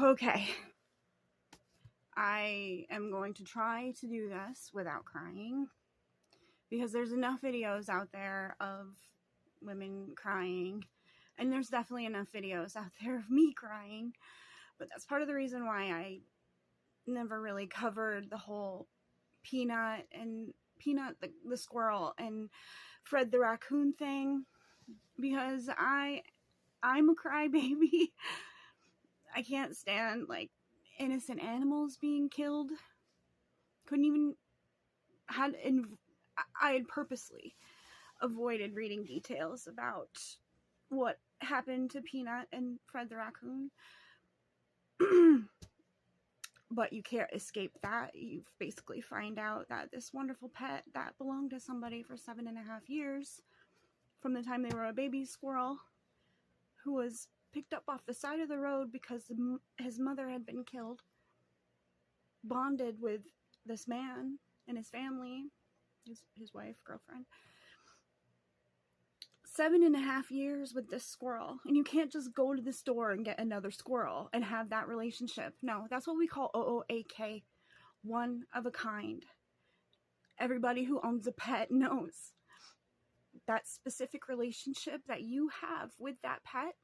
Okay. I am going to try to do this without crying because there's enough videos out there of women crying, and there's definitely enough videos out there of me crying, but that's part of the reason why I never really covered the whole Peanut the squirrel and Fred the raccoon thing, because I'm a crybaby. I can't stand like innocent animals being killed. Couldn't even I had purposely avoided reading details about what happened to Peanut and Fred the raccoon. But you can't escape that. You basically find out that this wonderful pet that belonged to somebody for 7.5 years, from the time they were a baby squirrel, who was picked up off the side of the road because his mother had been killed, bonded with this man and his family, his wife, girlfriend. 7.5 years with this squirrel, and you can't just go to the store and get another squirrel and have that relationship. No, that's what we call OOAK, one of a kind. Everybody who owns a pet knows that specific relationship that you have with that pet,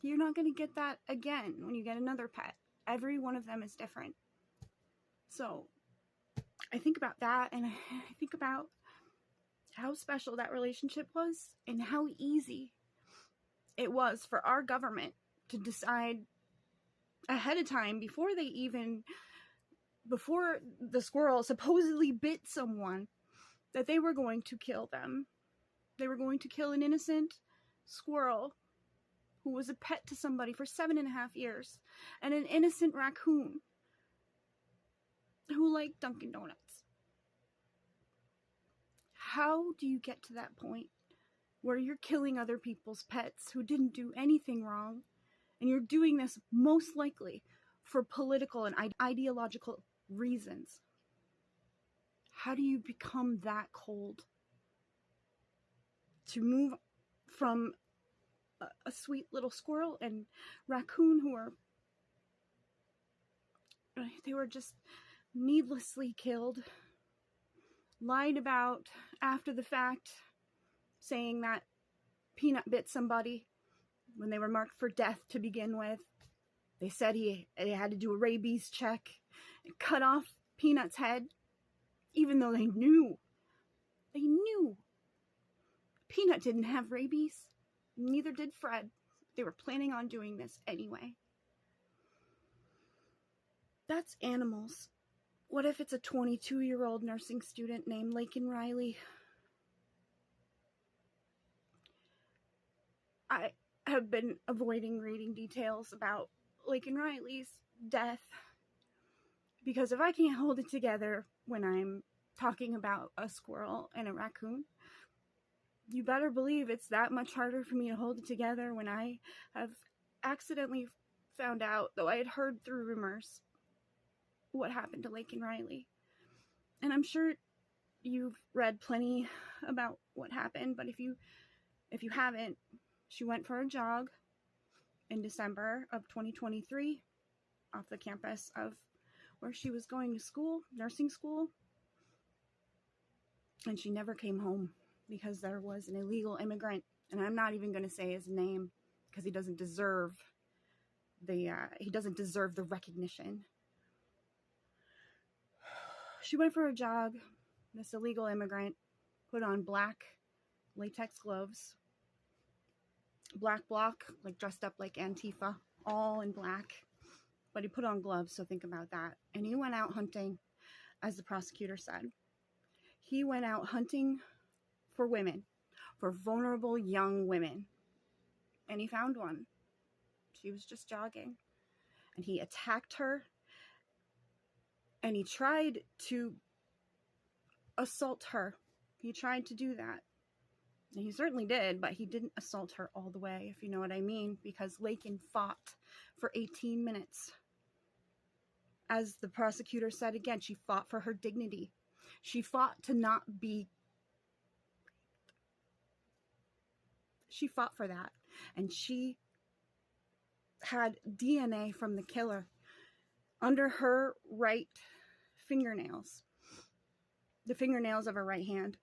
you're not going to get that again when you get another pet. Every one of them is different. So I think about that, and I think about how special that relationship was and how easy it was for our government to decide ahead of time, before the squirrel supposedly bit someone, that they were going to kill them. They were going to kill an innocent squirrel who was a pet to somebody for 7.5 years, and an innocent raccoon who liked Dunkin' Donuts. How do you get to that point where you're killing other people's pets who didn't do anything wrong, and you're doing this most likely for political and ideological reasons? How do you become that cold to move from a sweet little squirrel and raccoon they were just needlessly killed, lied about after the fact, saying that Peanut bit somebody when they were marked for death to begin with. They said he had to do a rabies check and cut off Peanut's head, even though they knew Peanut didn't have rabies. Neither did Fred. They were planning on doing this anyway. That's animals. What if it's a 22-year-old nursing student named Laken Riley? I have been avoiding reading details about Laken Riley's death, because if I can't hold it together when I'm talking about a squirrel and a raccoon, you better believe it's that much harder for me to hold it together when I have accidentally found out, though I had heard through rumors, what happened to Laken Riley. And I'm sure you've read plenty about what happened, but if you haven't, she went for a jog in December of 2023 off the campus of where she was going to school, nursing school, and she never came home because there was an illegal immigrant, and I'm not even going to say his name because he doesn't deserve the recognition. She went for a jog. This illegal immigrant put on black latex gloves, black bloc, like dressed up like Antifa, all in black, but he put on gloves, so think about that. And he went out hunting, as the prosecutor said. He went out hunting for women, for vulnerable young women, and he found one. She was just jogging, and he attacked her, and he tried to assault her. He tried to do that. And he certainly did, but he didn't assault her all the way, if you know what I mean, because Laken fought for 18 minutes. As the prosecutor said again, she fought for her dignity. She fought to not be... She fought for that. And she had DNA from the killer under her right fingernails, the fingernails of her right hand,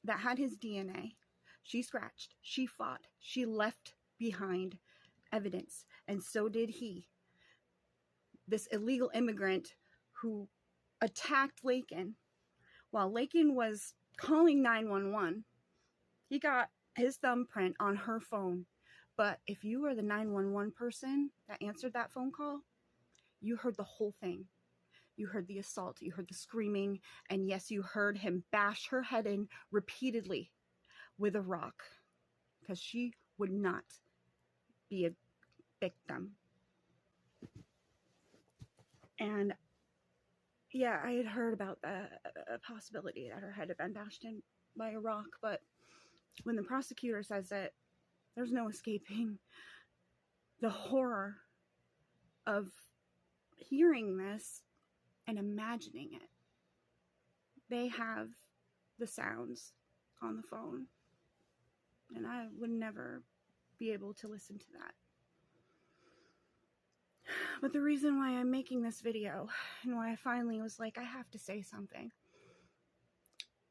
that had his DNA. She scratched, she fought, she left behind evidence, and so did he. This illegal immigrant who attacked Laken while Laken was calling 911. He got his thumbprint on her phone. But if you were the 911 person that answered that phone call, you heard the whole thing. You heard the assault, you heard the screaming, and yes, you heard him bash her head in repeatedly with a rock, because she would not be a victim. And yeah, I had heard about the possibility that her head had been bashed in by a rock, but when the prosecutor says it, there's no escaping the horror of hearing this and imagining it. They have the sounds on the phone, and I would never be able to listen to that. But the reason why I'm making this video, and why I finally was like, I have to say something,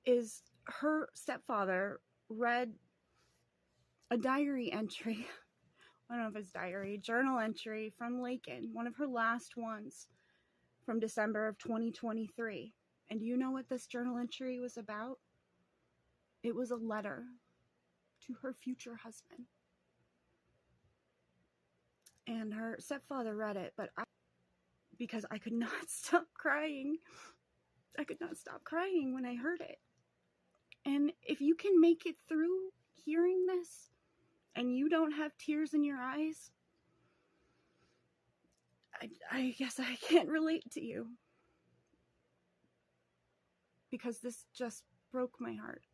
is her stepfather read a diary entry, I don't know if it's diary, journal entry from Laken, one of her last ones from December of 2023. And do you know what this journal entry was about? It was a letter to her future husband. And her stepfather read it, but because I could not stop crying. I could not stop crying when I heard it. And if you can make it through hearing this, and you don't have tears in your eyes, I guess I can't relate to you. Because this just broke my heart.